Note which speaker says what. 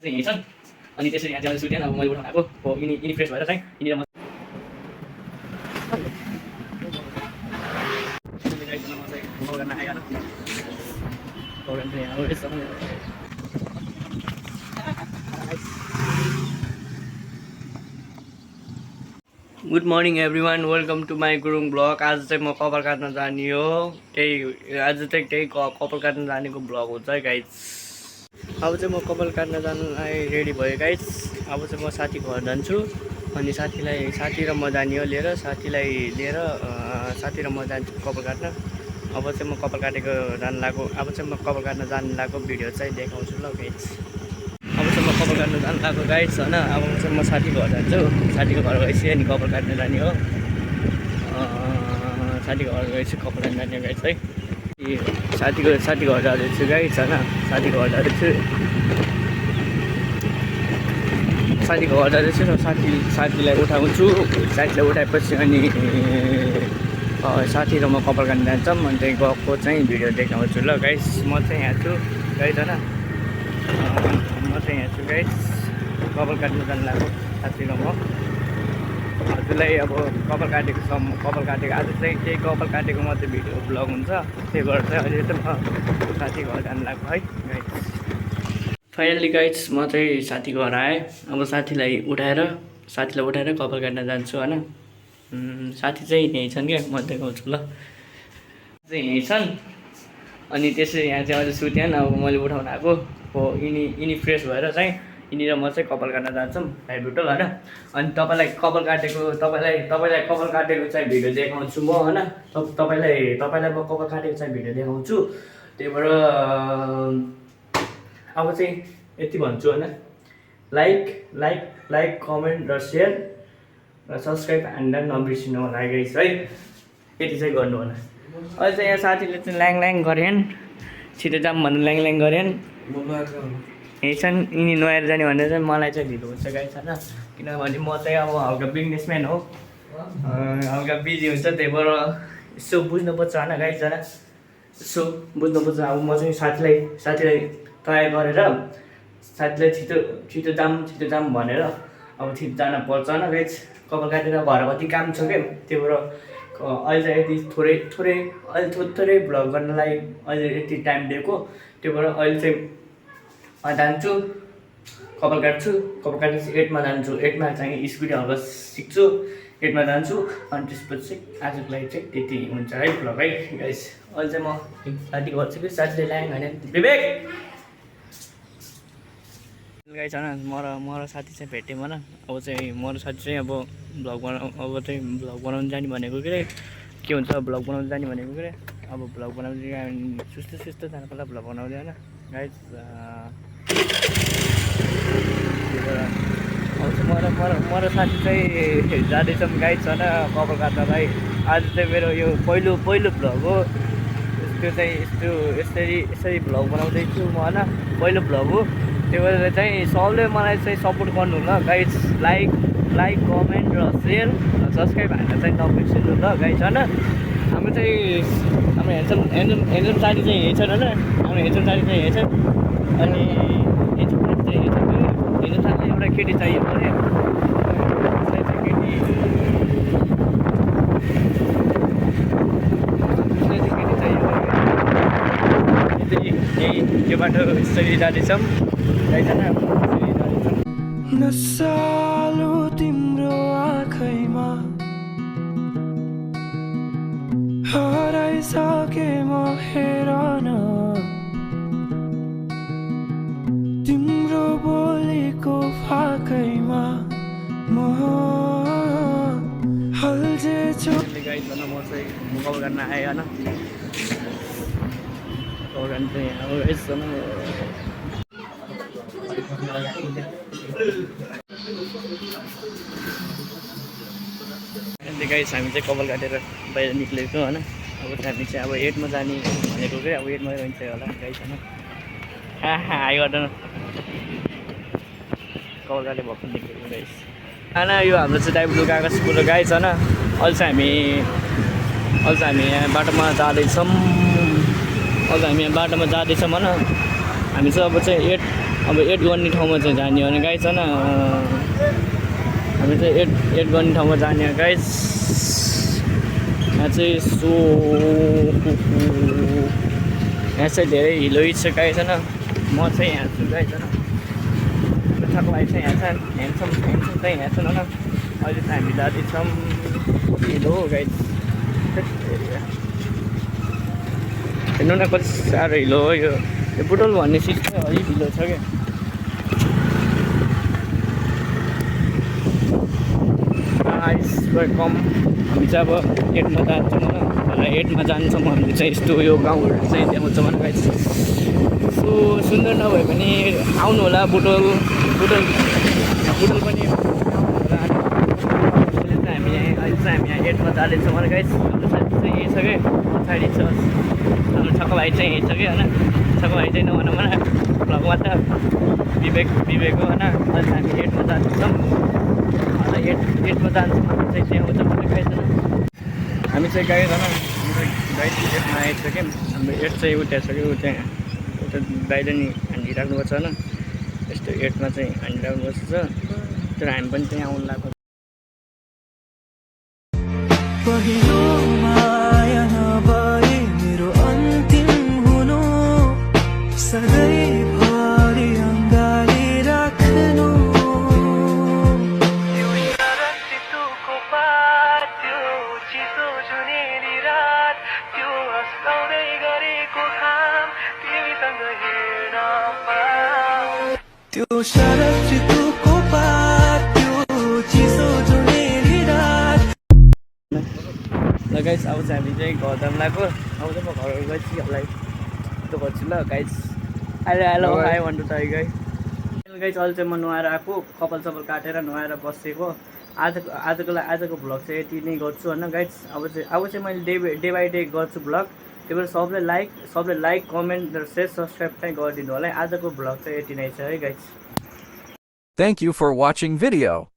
Speaker 1: चाहिँ यही छन् अनि त्यसरी यहाँ चाहिँ सुत्यो अब मैले उठाउनु आएको हो यिनी फ्रेस भएर चाहिँ यिनीहरू good morning everyone welcome to my Gurung blog. आज चाहिँ म कपाल काट्न जाने हो आज चाहिँ त्यही कपाल काट्न जानेको ब्लग हुन्छ है गाइज। अब चाहिँ म कपाल काट्न जानलाई रेडी भयो गाइज। अब चाहिँ म साथी घर जान्छु अनि साथी र म जाने हो लिएर साथी र म जान्छु कपाल काट्न। अब चाहिँ म कपाल काटेको जान लागेको भिडियो चाहिँ देखाउँछु ल गाइज। अब चाहिँ म कपाल काट्न जानु लागेको गाइज होइन। अब चाहिँ म साथी घर जान्छु, साथीको घर गएपछि अनि कपाल काट्न जाने हो। साथीको घर गएपछि कपाल काट्न जाने गाइज है। साथीको घर जाँदैछु गाइज होइन। साथीको घर जाँदैछु र साथीलाई उठाउँछु। साथीलाई उठाएपछि अनि साथी र म कपाल काट्न जान्छौँ अनि त्यही गएको चाहिँ भिडियो देखाउँछु ल गाइज। म चाहिँ यहाँ छु गाइज होइन। म चाहिँ यहाँ छु गाइज, कपाल काट्न जानु लाग्यो साथी र म। हजुरलाई अब कपाल काटेको आज चाहिँ केही कपाल काटेको मात्रै भिडियो ब्लग हुन्छ। त्यही भएर चाहिँ अहिले चाहिँ म साथी घर जानु लाग्यो है गाइज। फाइनली गाइज म चाहिँ साथी घर आएँ। अब साथीलाई उठाएर कपाल काट्न जान्छु होइन। साथी चाहिँ यहीँ छन् क्या, म देखाउँछु ल। चाहिँ यहीँ छन् अनि त्यसरी यहाँ चाहिँ अझै सुत्यान। अब मैले उठाउनु आएको हो यिनी फ्रेस भएर चाहिँ यिनी र म चाहिँ कपाल काट्न जान्छौँ हाइब्रुटल होइन। अनि तपाईँलाई कपाल काटेको चाहिँ भिडियो देखाउँछु म होइन। तपाईँलाई म कपाल काटेको चाहिँ भिडियो देखाउँछु। त्यही भएर अब चाहिँ यति भन्छु होइन। लाइक कमेन्ट र सेयर र सब्सक्राइब हान्दा नबिर्सिनु होला गाइस है। यति चाहिँ गर्नु होला। अहिले चाहिँ यहाँ साथीले चाहिँ ल्याङ गरेन, छिटो जाम भन्नु ल्याङ गरेन। यही छन् यिनी नुहाएर जाने भनेर चाहिँ मलाई चाहिँ ढिलो हुन्छ गाइस होइन। किनभने म चाहिँ अब हल्का बिजनेसम्यान हो, हल्का बिजी हुन्छ। त्यही भएर यसो बुझ्नुपर्छ होइन गाइस होइन। यसो बुझ्नुपर्छ। अब म चाहिँ साथीलाई तयार गरेर साथीलाई छिटो जाम भनेर अब छिटो जान पर्छ होइन गाइस। कपाल काटेर घर कति काम छ क्या। त्यही भएर अहिले चाहिँ यति थोरै भ्लग गर्नलाई अहिले यति टाइम दिएको। त्यही भएर अहिले चाहिँ जान्छु कपाल काटेपछि 8मा जान्छु। 8मा चाहिँ स्कुटी हल्का सिक्छु, 8मा जान्छु। अनि त्यसपछि आजको लागि चाहिँ त्यति हुन्छ है भ्लग है गाइस। अहिले चाहिँ म साथी गर्छु कि साथीले ल्याङ होइन विवेक गाइस होइन। म र साथी चाहिँ भेट्यौँ होइन। अब चाहिँ म र साथी चाहिँ अब भ्लग बनाउनु जाने भनेको के हुन्छ भ्लग बनाउनु जाने भनेको अब भ्लग बनाउनु सुस्तो जानु पर्ला भ्लग बनाउँदै होइन गाइस। म र साथी चाहिँ जाँदैछौँ गाइस होइन कपाल काट्नलाई। आज चाहिँ मेरो यो पहिलो भ्लग हो। त्यो चाहिँ यसरी भ्लग बनाउँदैछु म होइन, पहिलो भ्लग हो। त्यो भएर चाहिँ सबले मलाई चाहिँ सपोर्ट गर्नु ल गाइस। लाइक कमेन्ट र सेयर र सब्सक्राइब हान्न चाहिँ नबिर्सिनु ल गाइस होइन। हाम्रो ह्यान्डसम साथी चाहिँ यही छन् होइन। हाम्रो ह्यान्डसम साथी चाहिँ यही छन् अनि ह्यान्डसम साथी चाहिँ यही छन्। ह्यान्डसम साथीले एउटा केटी चाहियो भने यो बाटो यसरी जाँदैछौँ
Speaker 2: नसालो तिम्रो आँखैमा हराइसके म हेर न। तिम्रो बोलीको फाकैमा म हल्झेछु।
Speaker 1: म चाहिँ कपाल गर्न आएँ होइन। कपाल चाहिँ अब यसो गाइस हामी चाहिँ कपाल काटेर बाहिर निक्लेको होइन। अब हामी चाहिँ अब 8मा जाने भनेको क्या। अब 8मा रहन्छ होला गाइस होइन। हाई गर्दैन कपाल काटे भक्कु निक्लेको गाइस होइन। यो हाम्रो चाहिँ टाइप लुगाएको स्कुल गाइस होइन। अहिले चाहिँ हामी यहाँ बाटोमा जाँदैछौँ होइन। हामी चाहिँ अब चाहिँ अब एड गर्ने ठाउँमा चाहिँ जाने हो भने गाइस होइन हामी चाहिँ एड गर्ने ठाउँमा जाने हो गाइस यहाँ चाहिँ यहाँ चाहिँ धेरै हिलोइ छ गाइस होइन म चाहिँ यहाँ छु गाइस होइन ठक्कलाई चाहिँ यहाँ छ ह्यान्डसम चाहिँ यहाँ छन् होइन अहिले चाहिँ हामी जाँदैछौँ हिलो गाइस हेर्नु न कति साह्रो हिलो हो यो बुटोल भन्ने चिज चाहिँ अलिक हिलो छ क्या आइस वेलकम हामी चाहिँ अब एडमा जान्छौँ होइन एडमा जान्छौँ हामीले चाहिँ यस्तो यो गाउँहरू चाहिँ देखाउँछौँ होइन गाइस सो सुन्दर नभए पनि आउनु होला बुटोल पनि आउनु होला अहिले चाहिँ हामी यहाँ एडमा जाँदैछौँ होइन गाइस हाम्रो साथी चाहिँ यही छ कि पछाडि छ हाम्रो छक्क भाइ चाहिँ यही छ कि होइन छक्क भाइ चाहिँ नभनौँ होइन भ्लगमा त विवेक हो होइन अहिले हामी एडमा जाँदैछौँ एडमा जान्छौँ हामी चाहिँ त्यहाँ आउँछ भने गाइस होइन हामी चाहिँ गाइस होइन गाइस एडमा आइसक्यौँ हाम्रो एड चाहिँ उठाइसक्यो त्यहाँ उता बाहिर नि हानिराख्नुपर्छ होइन यस्तो एडमा चाहिँ हानिराख्नुपर्छ तर हामी पनि त्यहाँ आउनु लाग्छ
Speaker 2: पहिलो माया नभए मेरो अन्तिम हुनु सधैँभरि अङ्गाले राख्नु त्यो शरद ऋतुको पात त्यो चिसो जुनेली रात त्यो अस्ताउँदै गरेको घाम तिमीसँग हेर्न पाऊँ त्यो शरद ऋतुको पात त्यो चिसो जुनेली रात
Speaker 1: ल गाइस अब चाहिँ हामी चाहिँ घर जानु लाग्यो अब चाहिँ म घर गएपछिहरूलाई त्यो गर्छु ल गाइस हेलो हाई भन्नु त गाइस गाइस अहिले चाहिँ म नुहाएर आएको कपाल सपाल काटेर नुहाएर बसेको आजको भ्लग चाहिँ यति नै गर्छु होइन गाइस अब चाहिँ मैले डे बाई डे गर्छु भ्लग त्यही भएर सबले लाइक कमेन्ट र सेयर सब्सक्राइब चाहिँ गरिदिनु होला है आजको भ्लग चाहिँ यति नै छ है guys
Speaker 3: Thank you for watching video.